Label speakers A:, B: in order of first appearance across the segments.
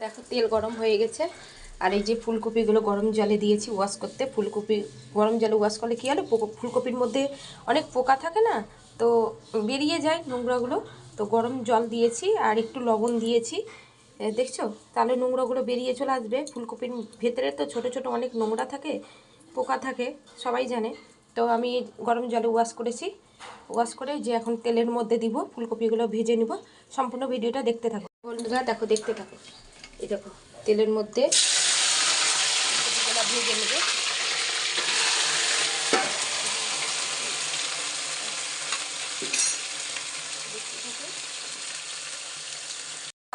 A: দেখো তেল গরম হয়ে গেছে আর এই যে ফুলকপিগুলো গরম জলে দিয়েছি ওয়াশ করতে। ফুলকপি গরম জলে ওয়াশ করলে কী হলো, ফুলকপির মধ্যে অনেক পোকা থাকে না, তো বেরিয়ে যায় নোংরাগুলো। তো গরম জল দিয়েছি আর একটু লবণ দিয়েছি, দেখছো, তাহলে নোংরাগুলো বেরিয়ে চলে আসবে। ফুলকপির ভেতরে তো ছোট ছোট অনেক নোংরা থাকে, পোকা থাকে, সবাই জানে। তো আমি গরম জলে ওয়াশ করেছি, ওয়াশ করে যে এখন তেলের মধ্যে দিব, ফুলকপিগুলো ভেজে নিব। সম্পূর্ণ ভিডিওটা দেখতে থাকো বন্ধুরা, দেখো দেখতে থাকো। এই দেখো তেলের মধ্যে ফুলকপিগুলো ভেজে নেব।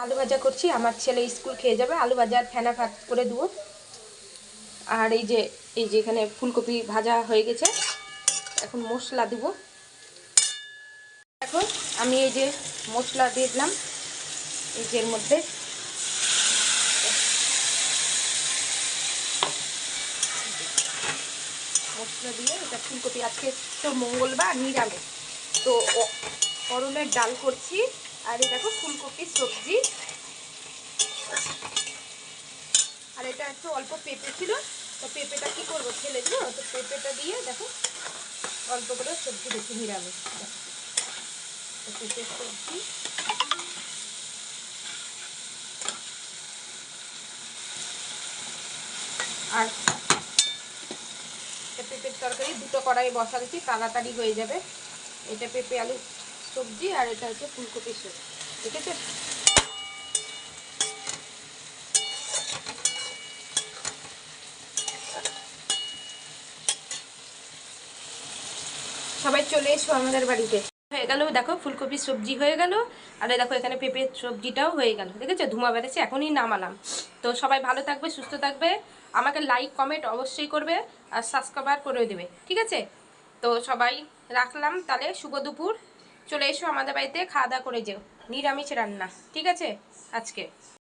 A: আলু ভাজা করছি, আমার ছেলে স্কুল খেয়ে যাবে, আলু ভাজা আর ফেনা ভাত করে দেবো। আর এই যে এখানে ফুলকপি ভাজা হয়ে গেছে, এখন মশলা দেবো। দেখো আমি এই যে মশলা দিয়ে দিলাম এই যে এর মধ্যে। মশলা দিয়ে এটা ফুলকপি, আজকে তো মঙ্গলবার নিরামিষ, তো করলের ডাল করছি। আর এই দেখো ফুলকপির সবজি, আর এটা একটু অল্প পেঁপে ছিল, তো পেঁপেটা কি করবো, ফেলে দিল, তো পেঁপেটা দিয়ে দেখো অল্প করে সবজি দেখি নিরামিষ। পেঁপের সবজি আর পেঁপের তরকারি দুটো কড়াই বসা দিচ্ছি, তাড়াতাড়ি হয়ে যাবে। এটা পেঁপে আলু সবজি আর এটা হচ্ছে ফুলকপির সবজি, ঠিক আছে। সবাই চলে এসো আমাদের বাড়িতে। হয়ে গেল দেখো, ফুলকপির সবজি হয়ে গেল, আর দেখো এখানে পেঁপের সবজিটাও হয়ে গেল, দেখেছো ধুমা বেড়েছে, এখনই নামালাম। তো সবাই ভালো থাকবে, সুস্থ থাকবে, আমাকে লাইক কমেন্ট অবশ্যই করবে আর সাবস্ক্রাইব করে দেবে, ঠিক আছে। তো সবাই রাখলাম তাহলে, শুভ দুপুর। চলে এসো আমাদের বাড়িতে, খাওয়া দাওয়া করে যেও, নিরামিষ রান্না, ঠিক আছে আজকে।